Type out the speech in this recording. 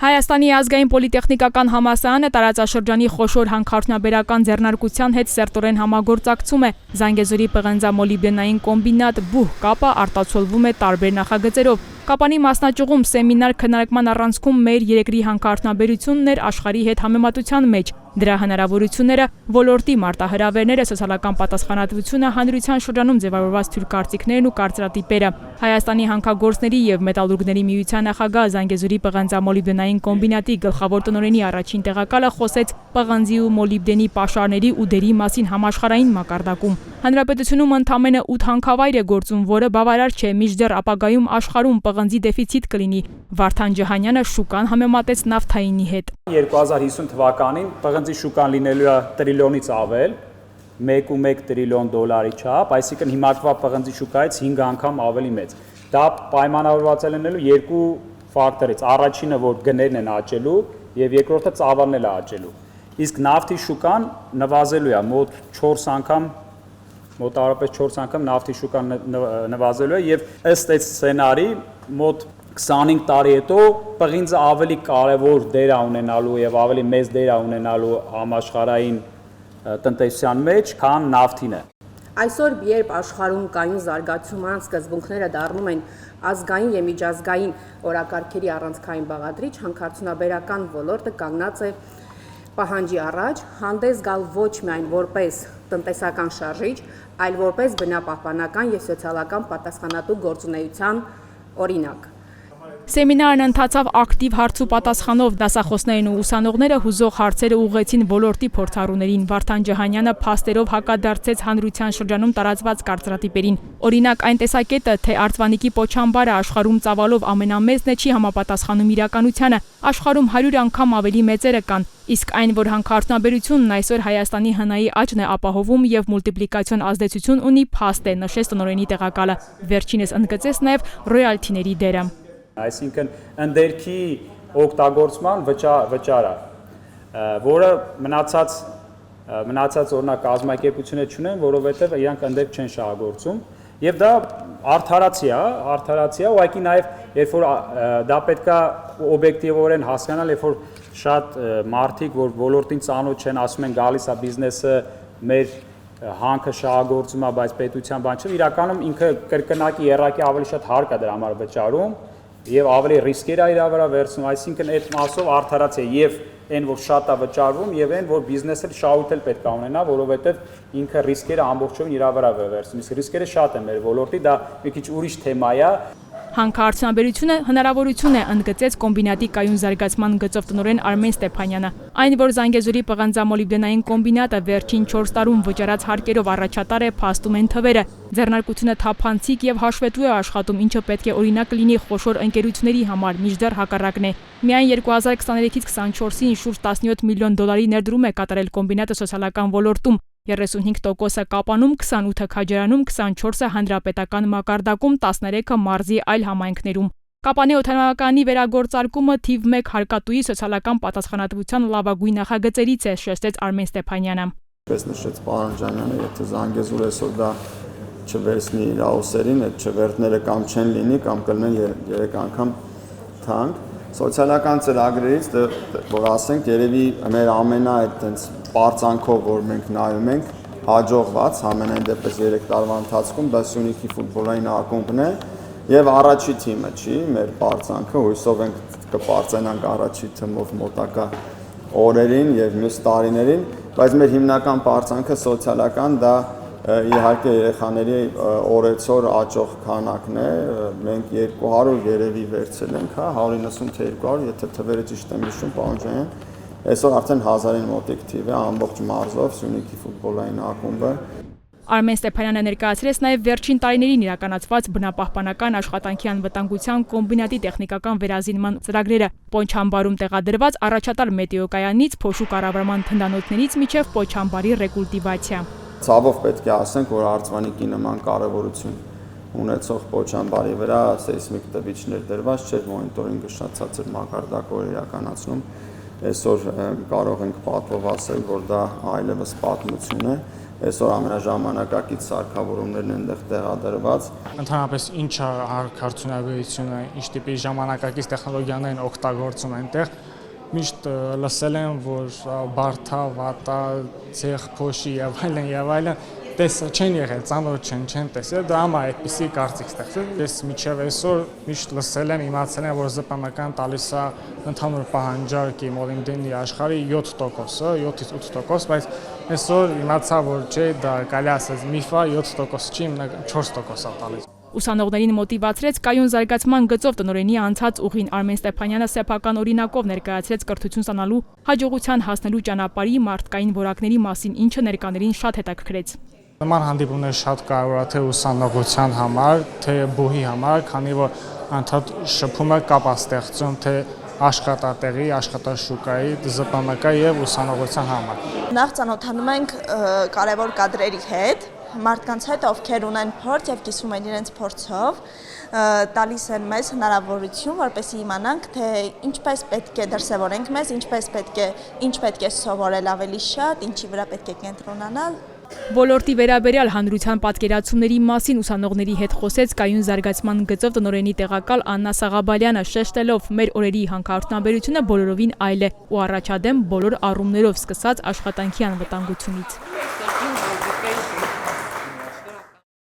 Հայաստանի ազգային պոլիտեխնիկական համալսարանը տարածաշրջանի խոշոր հանքարդյունաբերական ձեռնարկության հետ սերտորեն համագործակցում է։ Զանգեզուրի պղնձամոլիբդենային կոմբինատ բուհ կապը արտացոլվում է տարբեր նախագծերով։ Կապանի մասնաճյուղում սեմինար քննարկման առանցքում մեր երկրի հանքարդյունաբերությունն էր աշխարհի հետ համեմատության մեջ։ Դրա հնարավորությունները, ոլորտի մարտահրավերները, սոցիալական պատասխանատվությունը, հանրության շրջանում ձևավորված թույլ կարծիքներն ու կարծրատիպերը։ Հայաստանի հանքագործների և մետալուրգների միության նախագահ Զանգեզուրի պղնձամոլիբդենային կոմբինատի գլխավոր տնօրենի առաջին տեղակալը խոսեց պղնձի ու մոլիբդենի պաշարների ու դերի մասին համաշխարհային մակարդակում։ Հանրապետությունում ընդամենը 8 հանքավայր է գործում, որը բավարար չէ, մինչդեռ ապագայում աշխարհում պղնձի դեֆիցիտ կլինի։ Վարդան Ջհանյանը շուկան համեմատեց նավթայինի հետ։ 2050 թվականին պղնձի շուկան լինելու է տրիլիոնից ավել, 1.1 տրիլիոն դոլարի չափ, այսինքն հիմակվա պղնձի շուկայից 5 անգամ ավելի մեծ։ Դա պայմանավորված է լինելու երկու ֆակտորից։ Առաջինը, որ գներն են աճելու, եւ երկրորդը ծավալն է աճելու։ Իսկ նավթի շուկան նվազելու է մոտ 4 անգամ, մոտավորապես 4 անգամ նավթի շուկան նվազելու է եւ ըստ այս սցենարի մոտ 25 տարի հետո պղինձը ավելի կարևոր դեր է ունենալու եւ ավելի մեծ դեր է ունենալու համաշխարհային տնտեսության մեջ, քան նավթինը։ Այսօր, երբ աշխարհում կայուն զարգացման սկզբունքները դառնում են ազգային եւ միջազգային օրակարգերի առանցքային բաղադրիչ, հանքարդյունաբերական ոլորտը կանգնած է պահանջի առաջ հանդես գալ ոչ միայն որպես տնտեսական շարժիչ, այլ որպես բնապահպանական եւ սոցիալական պատասխանատու գործունեության օրինակ։ Սեմինարն ընթացավ ակտիվ հարց ու պատասխանով, դասախոսներն ու ուսանողները հուզող հարցերը ուղղեցին ոլորտի փորձառուներին։ Վարդան Ջհանյանը փաստերով հակադարձեց հանրության շրջանում տարածված կարծրատիպերին։ Օրինակ, այն տեսակետը, թե արձվանիկի պոչամբարը աշխարհում ծավալով ամենամեծն է, չի համապատասխանում իրականությանը։ Աշխարհում 100 անգամ ավելի մեծերը կան։ Իսկ այն, որ հանքարդյունաբերությունն այսօր Հայաստանի հնայի աճն է ապահովում եւ մուլտիպլիկացիոն ազդեցություն ունի, փաստ է, նշեց տնօրենի տեղակալը։ Վերջինս ընդգծեց նաեւ ռոյալթիների դերը։ Այսինքն ընդերքի օգտագործման վճարը, որը մնացած օրինակ կազմակերպություններ չունեն, որովհետև իրանք ընդերք չեն շահագործում, եւ դա արդարացիա, ուղղակի նաեւ երբ որ դա պետքա օբյեկտիվորեն հասկանալ, երբ որ շատ մարդիկ, որ ոլորտին ծանոթ չեն, ասում են գալիս է բիզնեսը մեր հանքը շահագործում է, բայց պետության բան չէ, իրականում ինքը կրկնակի երակի ավելի շատ հարկ է դրա համար վճարում եւ ավելի ռիսկեր է իր վրա վերցնում, այսինքն այդ մասով արդարացիա եւ այն որ շատ է վճարվում եւ այն որ բիզնեսը շահույթ էլ պետք է ունենա, որովհետեւ ինքը ռիսկերը ամբողջովին իր վրա է վերցնում, իսկ ռիսկերը շատ են մեր ոլորտի, դա մի քիչ ուրիշ թեմա է։ Հանքարդյունաբերությունը հնարավորություն է, ընդգծեց կոմբինատի կայուն զարգացման գծով տնօրեն Արմեն Ստեփանյանը։ Այն, որ Զանգեզուրի պղնձամոլիբդենային կոմբինատը վերջին 4 տարում վճարած հարկերով առաջատար է, փաստում են թվերը։ Ձեռնարկությունը թափանցիկ եւ հաշվետու է աշխատում, ինչը պետք է օրինակ լինի խոշոր ընկերությունների համար, մինչդեռ հակառակն է։ Միայն 2023-ից 24-ին շուրջ 17 միլիոն դոլարի ներդրում է կատարել կոմբինատը սոցիալական ոլորտում, 35%-ը Կապանում, 28-ը Քաջարանում, 24-ը հանրապետական մակարդակում, 13-ը մարզի այլ համայնքներում։ Կապանի օդանավականի վերագործարկումը թիվ 1 հարկատուի սոցիալական պատասխանատվության լավագույն նախագծերից է, շեշտեց Արմեն Ստեփանյանը։ Պես նշեց պարոն Ջանյանը, եթե Զանգեզուրը այսօր դա չվերցնի իր աուսերին, այդ չվերթները կամ չեն լինի, կամ կլինեն 3 անգամ թանկ։ Սոցիալական ծրագրերից, որ ասենք, երևի մեր ամենա այդտենց պարծանքով, որ մենք նայում ենք, հաջողված ամենայն դեպս 3 տարվա ընթացքում դա Սյունիքի ֆուտբոլային ակումբն է եւ առաջի թիմը չի, մեր պարծանքը, հույսով ենք կպարծենանք առաջի թիմով մոտակա օրերին եւ մյուս տարիներին, բայց մեր հիմնական պարծանքը սոցիալական դա իհարկե երեխաների օրեցօր աճող քանակն է, մենք 200 երևի վերցել ենք, 190 թե 200, եթե թվերը ճիշտ եմ հիշում, պարոն Ջանյան, այսօր արդեն 1000-ին մոտիկ թիվ է ամբողջ մարզով Սյունիքի ֆուտբոլային ակումբը։ Արմեն Ստեփանյանը ներկայացրեց նաև վերջին տարիներին իրականացված բնապահպանական աշխատանքի անվտանգության կոմբինատի տեխնիկական վերազինման ծրագրերը, Պոնչամբարում տեղադրված առաջատար մետեոկայանից փոշու կառավարման թնդանոթներից մինչև Պոնչամբարի ռեկուլտիվացիա։ Ցավով պետք է ասենք, որ արձվանիկի նման կարևորություն ունեցող Պոչամբարի վրա սեյսմիկ տվիչներ դրված չէր, մոնիտորինգը շատ ցածր մակարդակով իրականացնում։ Այսօր կարող ենք պատվով ասել, որ դա այլևս պատմություն է, այսօր ամենաժամանակակից սարքավորումներն են այնտեղ տեղադրված։ Ընդհանրապես ինչ է հարցունաբերությունը, ինչ տիպի ժամանակակից տեխնոլոգիաներ են օգտագործում այնտեղ։ Միշտ լսել եմ, որ բարդա, վատա, ցեղ, փոշի եւ այլն տեսա չեն եղել, ծանոթ չեն տեսել, դա համա այդպիսի կարծիք ստեղծել։ Ես մինչև այսօր միշտ լսել եմ, իմացել եմ, որ ԶՊՄԿ-ն տալիս է ընդհանուր պահանջարկի մոլիբդենի աշխարհի 7%, 7-ից 8%, բայց այսօր իմացա, որ չէ, դա կարելի ասած միֆ է, 7% չի, 4% է տալիս։ Ուսանողներին մոտիվացրեց կայուն զարգացման գծով տնօրենի անցած ուղին Արմեն Ստեփանյանը սեփական օրինակով ներկայացրեց կրթություն ստանալու հաջողության հասնելու ճանապարհի մարդկային որակների մասին, ինչը ներկաներին շատ հետաքրքրեց։ Նման հանդիպումներ շատ կարևոր է թե ուսանողության համար, թե բուհի համար, քանի որ անդադ շփումը կապ է ստեղծում թե աշխատատեղի, աշխատաշուկայի, ԶՊՄԿ եւ ուսանողության համար։ Նախ ծանոթանում ենք կարևոր կադրերի հետ, մարդկանց հետ, ովքեր ունեն փորձ եւ կիսվում են իրենց փորձով, տալիս են մեզ հնարավորություն, որպեսզի իմանանք, թե ինչպես պետք է դրսևորենք մեզ, ինչ պետք է սովորել ավելի շատ, ինչի վրա պետք է կենտրոնանալ։ Ոլորտի վերաբերյալ հանրության պատկերացումների մասին ուսանողների հետ խոսեց կայուն զարգացման գծով տնօրենի տեղակալ Աննա Սաղաբալյանը, շեշտելով մեր օրերի հանքարդյունաբերությունը բոլորովին այլ է ու առաջադեմ բոլոր առումներով սկսած աշխատանքի անվտանգությունից։